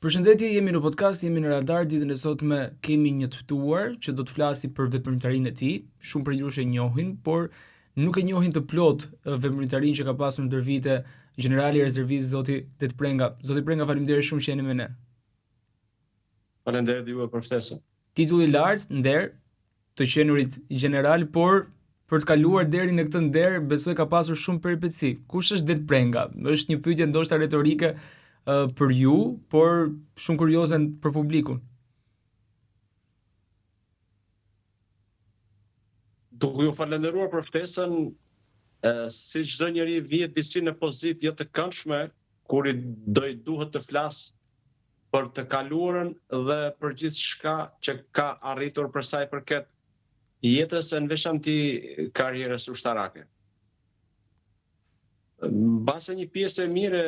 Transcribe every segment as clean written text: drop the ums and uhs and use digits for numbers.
Përshëndetje, jemi në podcast, jemi në Radar. Ditën e sotme kemi një të ftuar që do të flasi për veprimtarinë e tij. Shumë prej jush e njohin, por nuk e njohin të plot veprimtarinë që ka pasur ndër vite generali i rezervistëve Zoti Det Prenga. Zoti Prenga, faleminderit shumë që jeni me ne. Faleminderit juve për ftesën. Titulli i lartë, nder, të qenurit general, por për të kaluar deri në këtë nder, besoj ka pasur shumë peripeci. Kush është Det Prenga? Është një pyetje ndoshta retorike për ju, por shumë kurioze për publikun. Duke ju falenderuar për ftesën, si çdo njeri vihet disi në pozitë jo të këndshme, kur i duhet të flas për të kaluarën dhe për gjithçka që ka arritur për sa i përket jetës e në veçanti karrierës ushtarake. Mbase një pjesë e mirë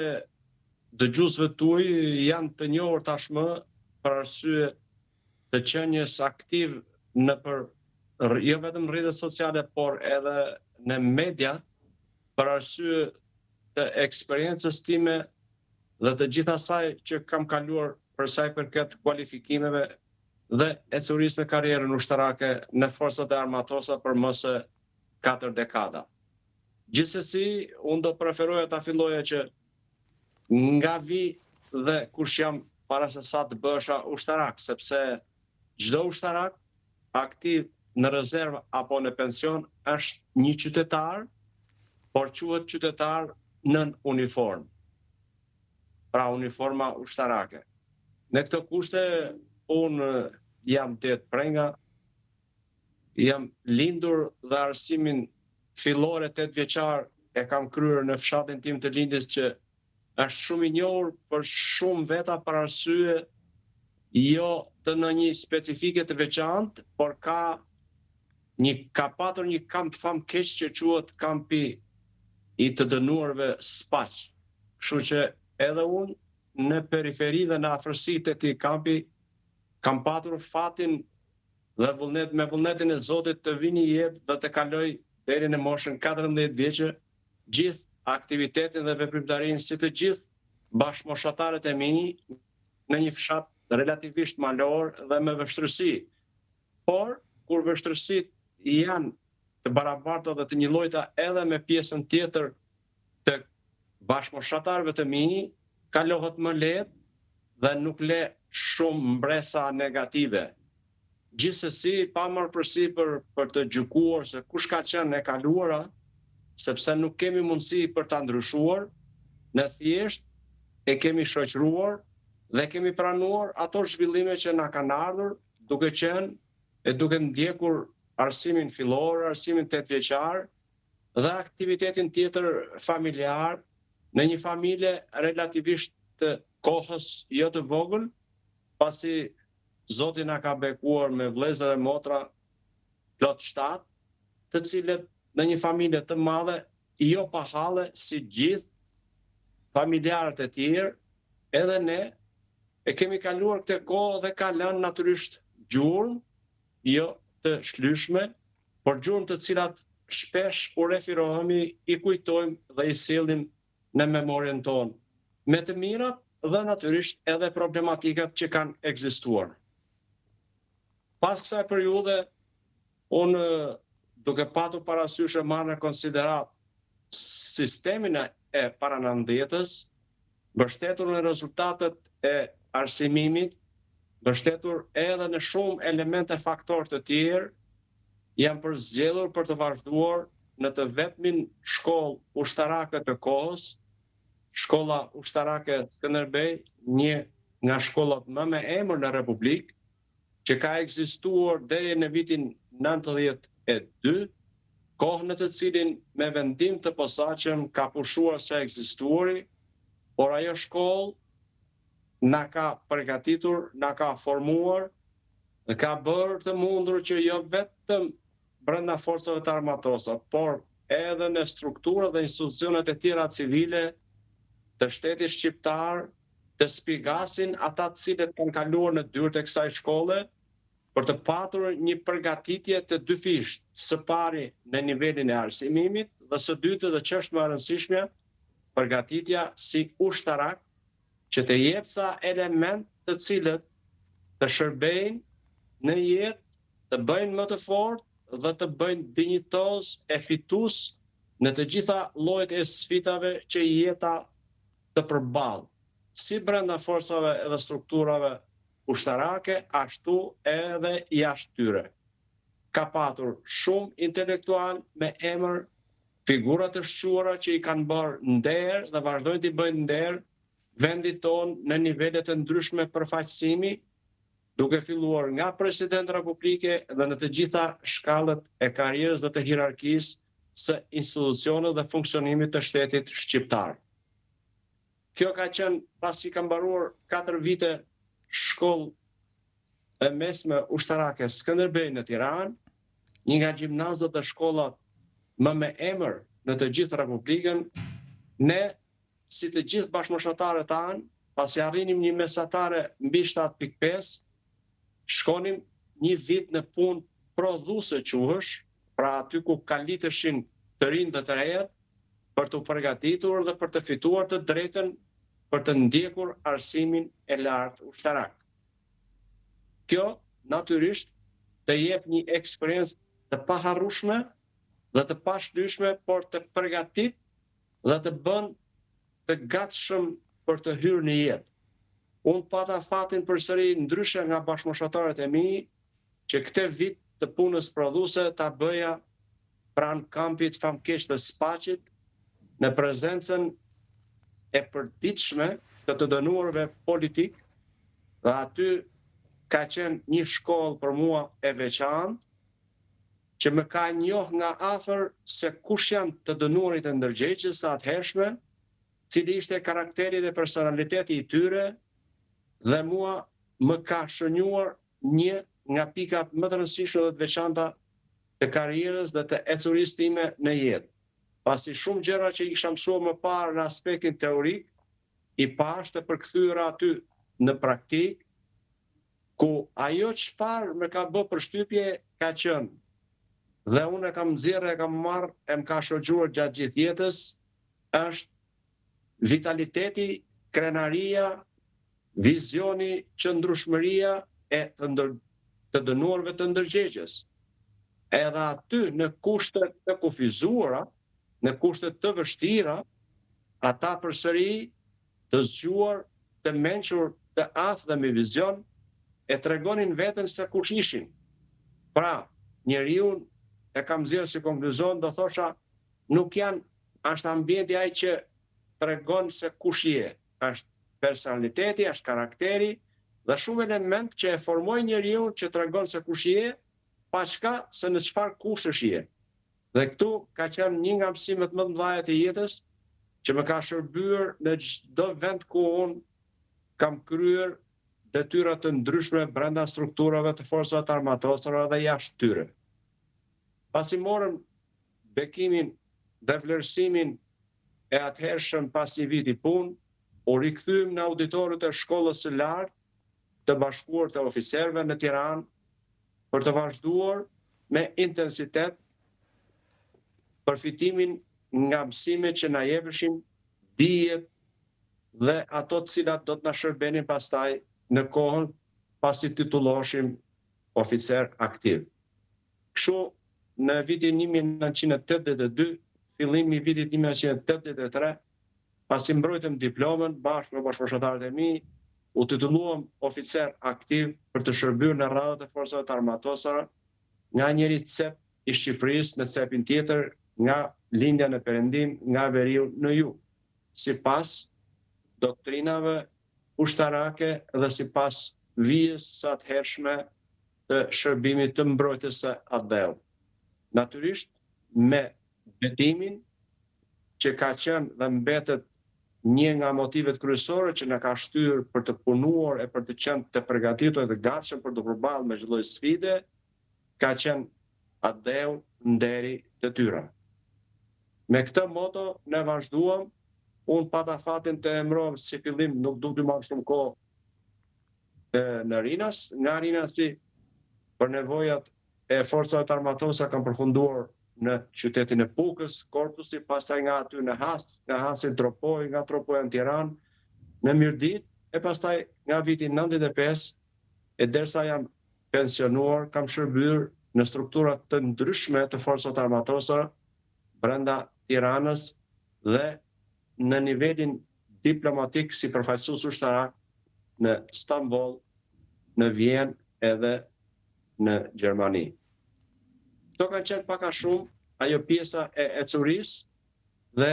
dëgjuesve tuaj janë të njohur tashmë për arsye të qenies aktiv jo vetëm rrjetet sociale, por edhe në media, për arsye të eksperiencës time dhe të gjithë asaj që kam kaluar për sa i përket kualifikimeve dhe ecurisë në karrierën ushtarake në forcat e armatosa për më së 4 dekada. Gjithsesi, unë do preferoja ta filloja që nga vi dhe kush jam para se sa të bësha ushtarak, sepse çdo ushtarak aktiv në rezervë apo në pension është një qytetar, por quhet qytetar nën uniformë. Pra uniforma ushtarake. Në këtë kushte unë jam Det Prenga, jam lindur dhe arsimin fillor 8 vjeçar e kam kryer në fshatin tim të lindjes që është shumë i njohur për shumë veta për arsye jo të në një specifike të veçantë, por ka patur një kamp famkeq që quhet kampi i të dënuarve Spaq. Kështu që edhe unë në periferi dhe në afërsi të këtij kampi kam patur fatin dhe me vullnetin e Zotit të vini jetë dhe të kaloj deri në moshën 14 vjeçë gjithë aktivitetin dhe veprimtarinë si të gjithë bashkëmoshatarët e mi në një fshat relativisht malor dhe me vështirësi. Por, kur vështirësitë janë të barabarta dhe të njëllojta edhe me pjesën tjetër të bashkëmoshatarëve të mi, kalohet më lehtë dhe nuk le shumë mbresa negative. Gjithsesi, pa marrë përsipër për të gjykuar se kush ka qenë e kaluara, sepse nuk kemi mundësi për ta ndryshuar, në thjesht e kemi shoqëruar dhe kemi pranuar ato zhvillime që na kanë ardhur, duke qenë e duke ndjekur arsimin fillor, arsimin 8 vjeçar dhe aktivitetin tjetër familjar në një familje relativisht të kohës jo të vogël, pasi Zoti na ka bekuar me vëllezër e motra plot 7, të cilët në një familje të madhe, jo pa halle si gjithë familjarët e tjerë, edhe ne e kemi kaluar këtë kohë dhe ka lënë natyrisht gjurmë, jo të shlyshme, por gjurmë të cilat shpesh u referohemi, i kujtojmë dhe i sillim në memorien tonë, me të mirat dhe natyrisht edhe problematikat që kanë ekzistuar. Pas kësaj periudhe, unë duke patur parasysh e marrë në konsiderat sistemin e paranandjetës, mbështetur në rezultatet e arsimimit, mbështetur edhe në shumë elemente faktor të tjerë, jam përzgjedhur për të vazhduar në të vetmin shkollë ushtarake të kohës, shkolla ushtarake Skënderbej, një nga shkollat më me emër në Republikë, që ka ekzistuar deri në vitin 92, kohë në të cilin me vendim të posaçëm ka pushuar së ekzistuari, por ajo shkollë na ka përgatitur, na ka formuar dhe ka bërë të mundur që jo vetëm brenda forcave të armatosa, por edhe në strukturat dhe institucionet e tjera civile të shtetit shqiptar të sfigasin ata të cilët kanë kaluar në dyert e kësaj shkolle për të patur një përgatitje të dyfisht, së pari në nivelin e arsimimit dhe së dyti dhe ç'është më e rëndësishme, përgatitja si ushtarak që të jep sa element të cilët të shërbejnë në jetë, të bëjnë më të fortë dhe të bëjnë dinjitoz e fitus në të gjitha llojet e sfidave që jeta të përballë, si brenda forcave edhe strukturave ushtarake, ashtu edhe jashtë tyre. Ka patur shumë intelektual me emër, figura të shquara që i kanë bërë nder dhe vazhdojnë t'i bëjnë nder vendit tonë në nivele të ndryshme përfaqësimi, duke filluar nga president republike dhe në të gjitha shkallët e karrierës dhe të hierarkisë së institucioneve dhe funksionimit të shtetit shqiptar. Kjo ka qenë pasi ka mbaruar 4 vite shkollë e mesme ushtarake Skënderbej në Tiranë, një nga gjimnazët dhe shkollat më me emër në të gjithë Republikën, ne, si të gjithë bashkëmoshatarët tanë, pasi arrinim një mesatare mbi 7.5, shkonim një vit në punë prodhuese quhesh, pra aty ku kaliteshin të rinë dhe të rejet, për të përgatitur dhe për të fituar të drejtën për të ndjekur arsimin e lartë ushtarak. Kjo, natyrisht, të jep një eksperiencë të paharrueshme dhe të pashlyeshme, por të përgatit dhe të bën të gatshëm për të hyrë në jetë. Unë pata fatin përsëri ndryshe nga bashkëmoshatarët e mi, që këtë vit të punës prodhuese ta bëja pranë kampit famkeq të Spaqit, në prezencën e përditshme të dënuarve politik, dhe aty ka qenë një shkollë për mua e veçantë, që më ka njoh nga afër se kush janë të dënuarit e ndërgjegjës së atëhershme, cili ishte karakteri dhe personaliteti i tyre, dhe mua më ka shënjuar një nga pikat më të rëndësishme dhe të veçanta të karrierës dhe të ecurisë time në jetë. Pasi shumë gjëra që i kisha mësuar më parë në aspektin teorik, i pash të përkthyera aty në praktik, ku ajo çfarë më ka bë përshtypje ka qenë, dhe unë e kam nxjerrë, e kam marrë, e më ka shoqëruar gjatë gjithë jetës, është vitaliteti, krenaria, vizioni, qëndrueshmëria e të dënuarve të ndërgjegjës. Edhe aty në kushte të kufizuara, në kushte të vështira, ata përsëri të zgjuar, të mençur, të aftë dhe me vizion, e tregonin veten se kush ishin. Pra, njeriu e kam nxjerrë si konkluzion, do thosha, nuk janë, është ambienti ai që tregon se kush je, është personaliteti, është karakteri, dhe shumë element që e formojnë njeriu që tregon se kush je, paçka se në çfarë kushtesh je. Dhe këtu ka qenë një nga mësimet më të mëdha të jetës, që më ka shërbyer në çdo vend ku unë kam kryer detyra të ndryshme brenda strukturave të forcave të armatosura dhe jashtë tyre. Pasi morëm bekimin dhe vlerësimin e atëhershëm pas një viti punë, u rikthyem në auditorët e shkollës së lartë të bashkuar të oficerëve në Tiranë për të vazhduar me intensitet përfitimin nga mësimet që na jepeshin, dijet dhe ato të cilat do të na shërbenin pastaj në kohën pasi titulloheshim oficer aktiv. Kështu në vitin 1982, fillimi i vitit 1983, pasi mbrojtëm diplomën bashkë me bashkëmoshatarët e mi, u titulluam oficer aktiv për të shërbyer në radhët e forcave të armatosura nga njëri cep i Shqipërisë në cepin tjetër, nga lindja në perëndim, nga veriu në jug, sipas doktrinave ushtarake dhe sipas vijës së atëhershme të shërbimit të mbrojtjes së atdheu. Natyrisht me betimin që ka qenë dhe mbetet një nga motivet kryesore që na ka shtyrë për të punuar e për të qenë të përgatitur dhe të gatshëm për të përballë me çdo lloj sfide, ka qenë atdheu nderi të tyre. Me këtë moto ne vazhduam, unë pata fatin të emërohem si fillim, nuk du të marr shumë kohë në Rinas, nga Rinasi për nevojat e forcave të armatosura kam përfunduar në qytetin e Pukës, Korpusi, pastaj nga aty në Has, nga Hasi Tropoj, nga Tropoja në Tiranë, në Mirdit, e pastaj nga viti 95, e derisa jam pensionuar, kam shërbyer në struktura të ndryshme të forcat armatosore brenda Tiranës dhe në nivelin diplomatik si përfaqësues ushtarak në Stamboll, në Vjenë edhe në Gjermani. Këto kanë qenë pak a shumë ajo pjesa e ecurisë dhe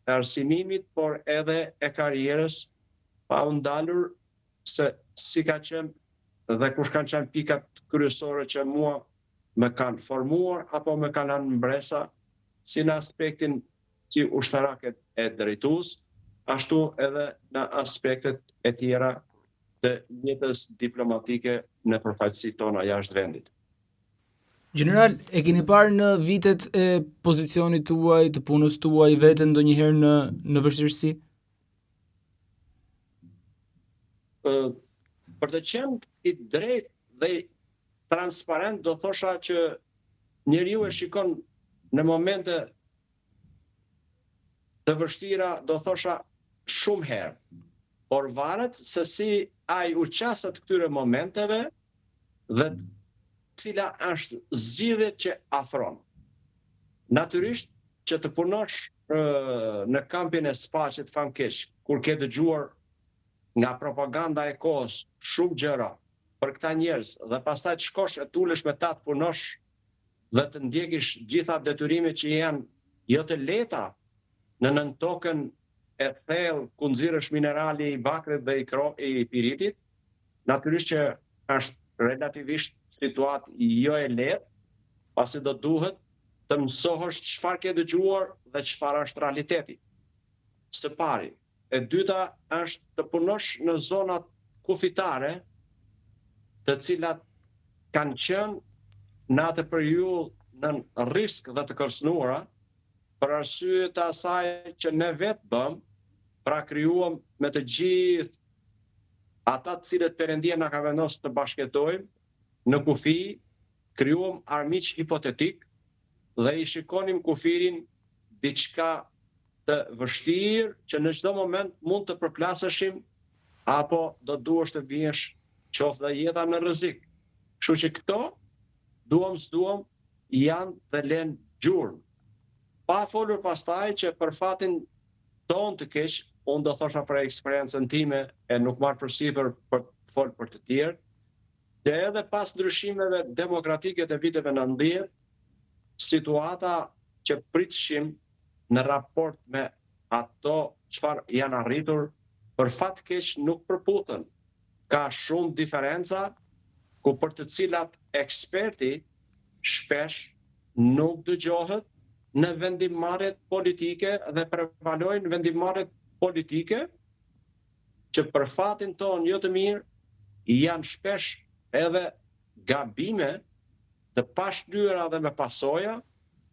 e arsimimit, por edhe e karrierës, pa u ndalur se si ka qenë dhe kush kanë qenë pikat kryesore që mua më kanë formuar apo më kanë lënë mbresa, si në aspektin si ushtarak e drejtues, ashtu edhe në aspektet e tjera të jetës diplomatike në përfaqësitë tona jashtë vendit. General, e keni parë në vitet e pozicionit tuaj, të punës tuaj veten ndonjëherë në vështirësi? Për të qenë i drejtë dhe transparent, do thosha që njeriu e shikon në momente të vështira, do thosha shumë herë, por varet se si ai u qasët këtyre momenteve dhe cila është zgjidhje që afron. Natyrisht që të punosh në kampin e Spaqit famkeq, kur ke dëgjuar nga propaganda e kohës shumë gjëra për këta njerëz dhe pastaj të shkosh e tulesh me ta të punosh dhe të ndjekish gjitha detyrimet që janë jo të lehta në nën tokën e thellë ku nxirresh minerali i bakrit dhe i piritit, natyrisht që është relativisht situatë jo e lehtë, pasi do duhet të mësohesh çfarë ke dëgjuar dhe çfarë është realiteti. Së pari. E dyta është të punosh në zonat kufitare, të cilat kanë qenë në atë periudhë në risk dhe të kërcënuara, për arsye të asaj që ne vetë bëm, pra krijuam me të gjithë ata të cilët Perëndia na ka vendosur të bashkëtojmë në kufi, krijuam armiq hipotetik dhe i shikonim kufirin diçka të vështirë që në çdo moment mund të përplaseshim apo do duhesh të vihesh qoftë dhe jeta në rrezik. Kështu që këto duam s'duam janë dhe lënë gjurmë. Pa folur pastaj që për fatin ton të keq, unë do thosha për eksperiencën time e nuk marr përsipër për të folur për të tjerë, që edhe pas ndryshimeve demokratike të viteve 90, situata që pritshim në raport me ato çfarë janë arritur, për fat keq nuk përputhen. Ka shumë diferenca ku për të cilat eksperti shpesh nuk dëgjohet në vendimmarrjet politike dhe prevalojnë vendimmarrjet politike që për fatin ton jo të mirë janë shpesh edhe gabime të pashlyera dhe me pasoja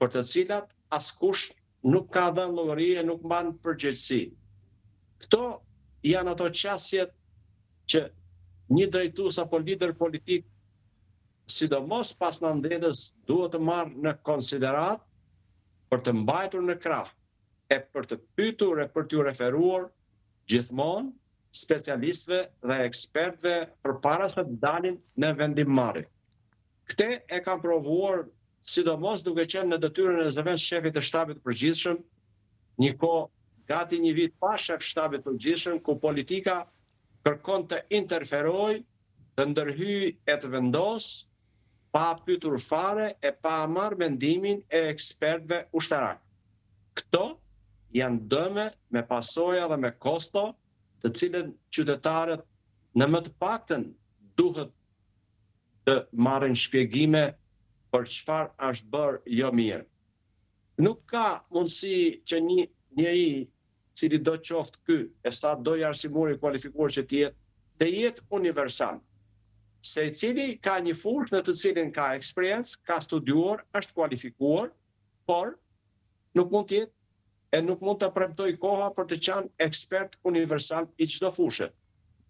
për të cilat askush nuk ka dhënë llogari e nuk mban përgjegjësi. Këto janë ato qasjet që një drejtues apo lider politik, sidomos pas nëndetës, duhet të marrë në konsiderat për të mbajtur në krah e për të pyetur e për t'u referuar gjithmonë specialistëve dhe ekspertëve përpara se të dalin në vendimmarrje. Këtë e kam provuar sidomos duke qenë në detyrën e zëvendës shefit të shtabit të përgjithshëm, një kohë gati një vit pa shef shtabit të përgjithshëm, ku politika kërkon të interferoj, të ndërhyj e të vendos, pa pyetur fare e pa marrë mendimin e ekspertëve ushtarak. Këto janë dëme me pasoja dhe me kosto, të cilën qytetarët në më të paktën duhet të marrin shpjegime për çfarë është bërë jo mirë. Nuk ka mundësi që një njeri cili do qoftë ky, e sa do i arsimuri kualifikuar që të jetë universal. Se i cili ka një fushë në të cilin ka eksperiencë, ka studiuar, është kualifikuar, por nuk mund të jetë e nuk mund të premtoj koha për të qenë ekspert universal i çdo fushë.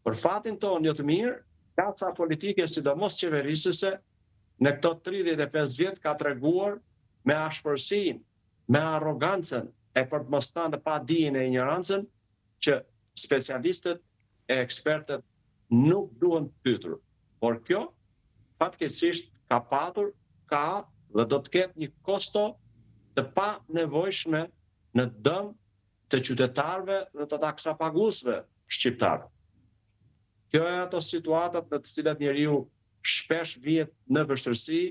Për fatin tonë jo të mirë, klasa politike, sidomos qeverisëse, në këto 35 vjet ka treguar me ashpërsinë, me arrogancën e për të mos thënë pa dijen e ignorancën, që specialistët e ekspertët nuk duhen pyetur. Por kjo fatkeqësisht ka patur, ka dhe do të ketë një kosto të pa nevojshme në dëm të qytetarëve dhe të taksapaguesve shqiptar. Kjo e ato situatat në të cilat njeriu shpesh vihet në vështirësi,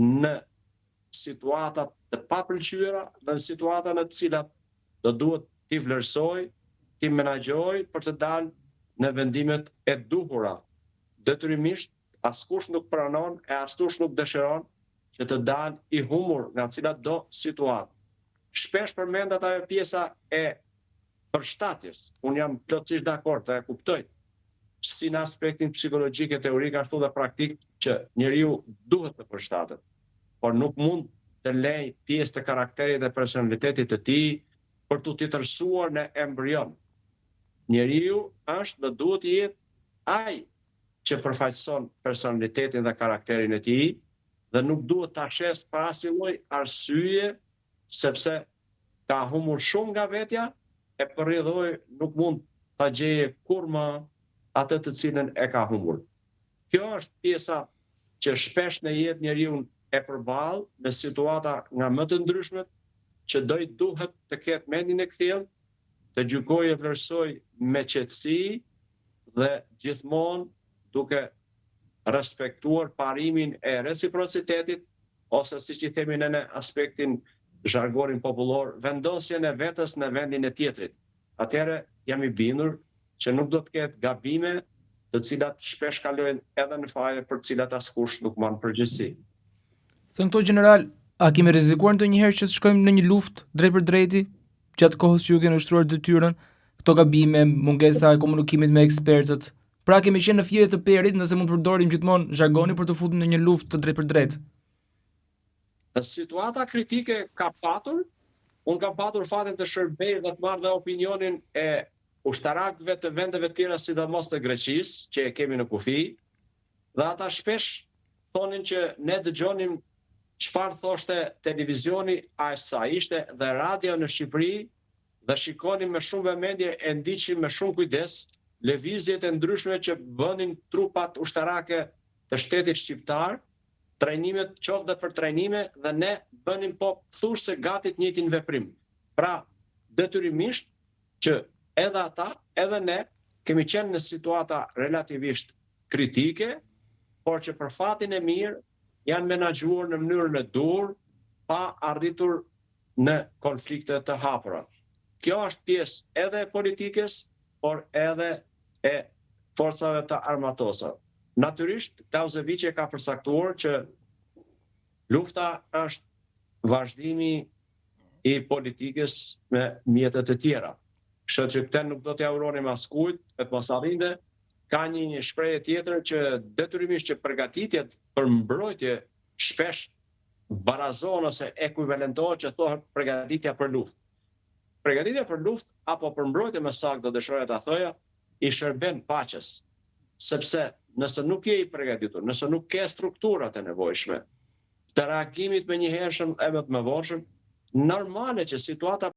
në situatat të papëlqyera dhe në situata në të cilat do duhet t'i vlerësoj, t'i menaxhoj për të dalë në vendimet e duhura. Detyrimisht askush nuk pranon e askush nuk dëshiron që të dalë i humur nga cilat do situatë. Shpesh përmendet ajo pjesa e përshtatjes. Unë jam plotësisht dakord, e kuptoj. Si në aspektin psikologjik e teorik ashtu dhe praktik që njeriu duhet të përshtatet, por nuk mund të lej pjesë të karakterit dhe personalitetit të tij për t'u titërsuar në embrion. Njeriu është dhe duhet të jetë ai që përfaqëson personalitetin dhe karakterin e tij dhe nuk duhet ta shes për asnjë lloj arsye sepse ka humur shumë nga vetja e për rrjedhoj nuk mund ta gjeje kur më atë të cilën e ka humbur. Kjo është pjesa që shpesh në jetë njeriu e përballë në situata nga më të ndryshmet që duhet të ketë mendin e kthjellë, të gjykojë e vlerësoj me qetësi dhe gjithmonë duke respektuar parimin e reciprocitetit ose siç i themi në aspektin zhargonin popullor, vendosjen e vetës në vendin e tjetrit. Atëherë jam i bindur që nuk do të ketë gabime të cilat shpesh kalojnë edhe në faje për të cilat askush nuk marr përgjegjësi. Thënë këto general, a kemi rrezikuar ndonjëherë që të shkojmë në një luftë drejt për drejti gjatë kohës që ju keni ushtruar detyrën, këto gabime, mungesa e komunikimit me ekspertët? Pra kemi qenë në fije të perit nëse mund të përdorim gjithmonë zhargonin për të futur në një luftë të drejt për drejt. Situata kritike ka patur, unë kam patur fatin të shërbej dhe të marrë dhe opinionin e ushtarakëve të vendeve tjera sidomos të Greqisë, që e kemi në kufi, dhe ata shpesh thonin që ne dëgjonim çfarë thoshte televizioni aq sa ishte dhe radio në Shqipëri dhe shikonim me shumë vëmendje e ndiqim me shumë kujdes lëvizjet e ndryshme që bënin trupat ushtarake të shtetit shqiptar, trajnimet qoftë dhe për trajnime dhe ne bënim po thuajse gati të njëjtin veprim. Pra, detyrimisht që edhe ata, edhe ne kemi qenë në situata relativisht kritike, por që për fatin e mirë janë menaxhuar në mënyrën e dur, pa arritur në konflikte të hapura. Kjo është pjesë edhe e politikës, por edhe e forcave të armatosura. Natyrisht, Clausewitz ka përcaktuar që lufta është vazhdimi i politikës me mjete të tjera. Kështu që këtë nuk do t'ja uronim askujt, e të mos arrinte. Ka një shprehje tjetër që detyrimisht që përgatitjet për mbrojtje shpesh barazon ose ekuivalentohet që thohet përgatitja për luftë. Përgatitja për luftë apo për mbrojtje më saktë do dëshiroja ta thoja, i shërben paqes. Sepse nëse nuk je i përgatitur, nëse nuk ke strukturat e nevojshme të reagimit me njëhershëm e më të mëvonshëm, normale që situata